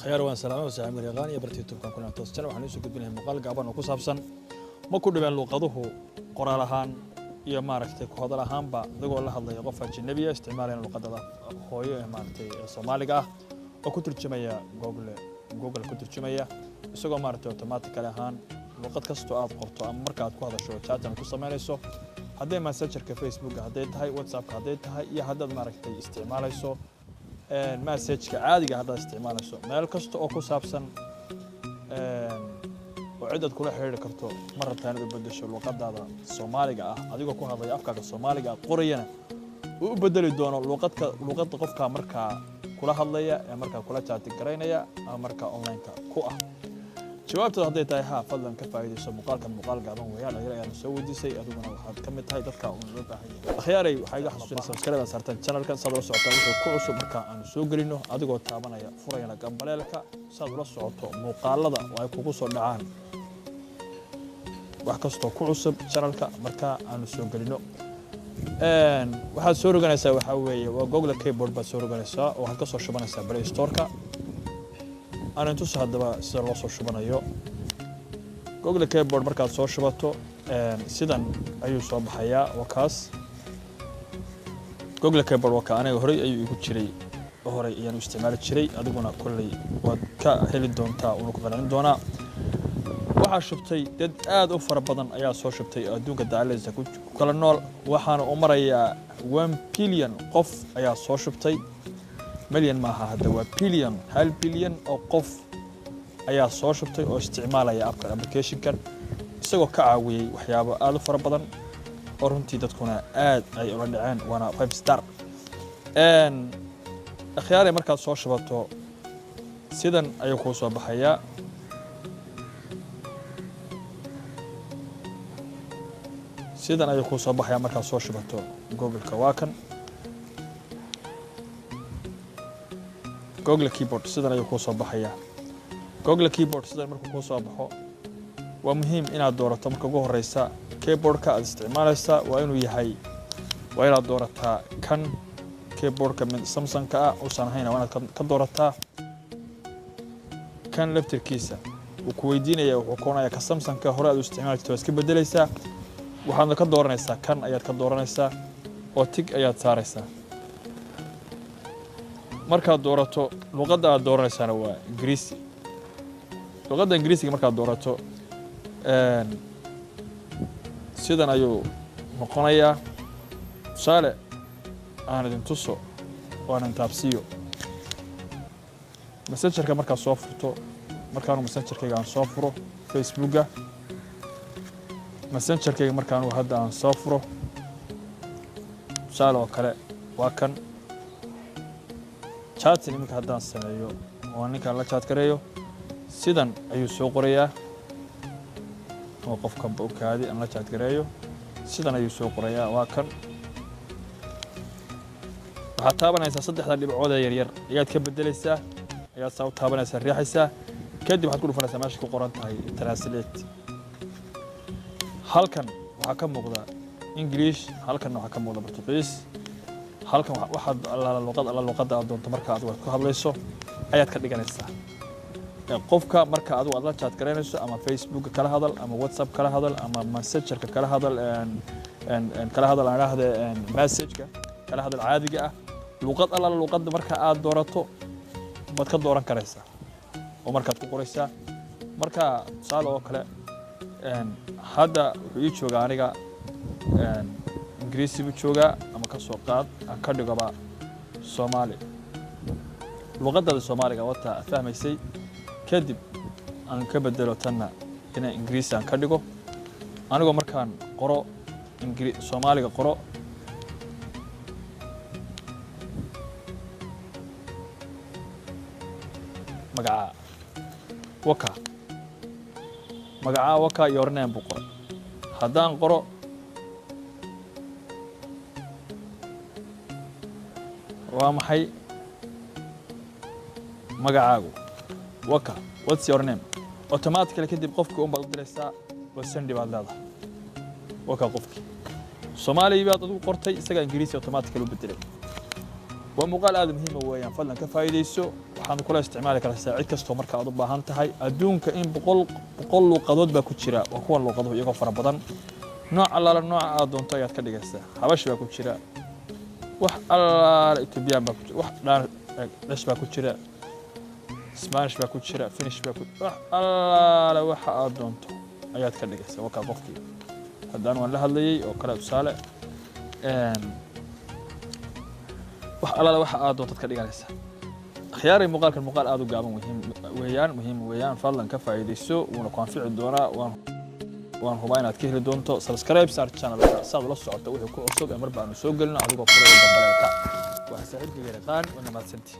خيار وان سلامة وسلام غريقان يا برتي تبقى كنا توصلنا وحنا نسوق بينهم مقال قابن وكسابسن ما كل بين لقطه قرالهان يا ماركتي كهذا لهان با دغوا الله الله يقف أجنبي استعمالنا لقطة هوي ماركتي سومالية وكترجمية جوجل كترجمية isagoo maartay automatically ahaan luqad kasto aad qorto ama marka aad ku hadasho chat-an ku sameynayso haday messenger-ka Facebook haday tahay WhatsApp haday tahay iyo hadad maartay isticmaalayso message-ka caadiga hadad isticmaalayso meel kasto oo ku saabsan oo cid aad kula xiriir karto marta aad u bedesho luqadaada Soomaaliga ah adigoo ku hadlaya afkaaga Soomaaliga qorayana u bedeli doono luqadda qofka marka kula hadlaya ee marka kula chat gareynaya ama marka online-ka ku ah jawaabta haday tahay fadlan ka faa'iideyso muuqaal gaaban weeyaan ayaan soo wadiisay adiguna waxaad ka mid tahay dadka oo loo baahan yahay akhyaaray waxay iga xasuusinaysaa subscribe saartan channel-kan saad ula socotaan wuxuu ku cusub marka aan soo galino adigoo taabanaya furayna gambaleelka saad ula socoto muuqaalada ay kugu soo dhacaan wax kasto ku cusub channel-ka marka aan soo galino waxaad soo roganaysaa waxa weeye waa Google Keyboard baad soo roganaysaa oo waxaad ka soo shubanaysaa Play Store-ka أنا أنتوس هذا سر الله صوش بنايو جوجل كيبورد مركز صوش باتو سيدان أيو صوب حياة وكاس جوجل كيبورد وكا أنا هوري أيو يقول شري هوري يعني استعمال شري أدونا كلي وكهل الدون تا ونقبلن دونا وحشبتي دد أوفر بدن أيا صوشبتي أدوك الدعالة زكوت كل النول وحنا عمر أيا 1 بليون قف أيا صوشبتي مليون maaha hada waa billion hal billion oo qof ayaa soo shubtay oo isticmaalaya app application-kan isagoo ka caawiyay waxyaabo aad u fara badan oo runtii dadkuna aad ay ula dhaceen wana 5 star akhyaare markaad soo shubato sidan ayuu ku soo baxaya markaad soo shubato Google-ka waa kan Google Keyboard sidan ayuu ku soo baxaya Google Keyboard sidan markuu ku soo baxo waa muhiim inaad doorato marka ugu horeysa keyboard-ka aad isticmaalaysa waa inuu yahay waa inaad doorataa kan keyboard-ka mid Samsung-ka ah oo sanahayn waa inaad ka doorataa kan laptop-kiisa uu ku weydiinaya wuxuu koonaya ka Samsung-ka hore aad u isticmaalayso iska bedelaysaa waxaad ka dooranaysaa kan ayaad ka dooranaysaa oo tig ayaad saaraysaa markaad doorato luqadda aad dooranaysaana waa Ingiriisi luqadda Ingiriisiga markaad doorato sidan ayuu noqonayaa tusaale aan idin tuso oo aan taabsiyo messenger-ka markaad soo furto markaan messenger-kayga aan soo furo Facebook-ga messenger-kayga markaan hadda aan soo furo tusaale oo kale waa kan chat-in iminka haddaan sameeyo oo ninkaan la chat gareeyo sidan ayuu soo qorayaa oo qofka bookaadi aan la chat gareeyo sidan ayuu soo qorayaa waa kan waxaad taabanaysaa saddexda dhibcood ee yaryar ayaad ka bedelaysaa ayaad saa u taabanaysaa riixaysaa kadib waxaad ku dhufanaysaa meesha ku qoran tahay translate halkan waxaa ka muuqda English halkan waxaa ka muuqda Portuguese halkan waxaad alla luqadda aad doonto marka aad ku hadlayso ayaad ka dhiganaysaa qofka marka aad la chat gareynayso ama Facebook kala hadal ama WhatsApp kala hadal ama Messenger-ka kala hadal aan raahdo message-ka kala hadal caadiga ah luqadda marka aad doorato baad ka dooran karaysaa oo markaad ku qoraysaa marka tusaale oo kale hadda wuxuu ii joogaa aniga Ingiriisi buu joogaa ama ka soo qaad aan ka dhigaba Soomaali luqadda Soomaaliga wata fahmaysay kadib aan ka bedelo tanna in Ingiriisi aan ka dhigo anigoo markaan qoro Soomaaliga qoro magaca waka your name buu qoray haddaan qoro waa maxay magacaagu waka what's your name automatically kadib qofka u baad diraysaa wasandi baad leedahay waka qofki Soomaali baad ugu qortay isaga Ingiriisi automatically u bedelay ومقال هذا مهم ويان فضلا كفايديسو waxaan kula isticmaali karaa saacid kasto marka aad u baahan tahay adduunka in boqol luqadood baa ku jira waa kuwa luqaduhu iyagoo fara badan nooc allaala nooca aad doonto ayaad ka dhigaysaa habash baa ku jira wax allaala Ethiopian baa ku jira wax dhash baa ku jira Spanish baa ku jira Finnish baa ku wax allaala waxa aad doonto ayaad ka dhigaysaa waa ka qofkii haddaan waan la hadlayay oo kala tusaale wax allaala waxa aad doonto ka dhigaysaa خياري مقالك المقال هذا قابل مهم ويان فضلا كفايديسو ونكونفع دونا وان هباينات كهل دونتو سبسكرايب صار channel صاد لا سocota wixii ku cusub ee mar baan soo galno adigoo furo dambalka waxa saaxiibkii yaqaan wana ma santi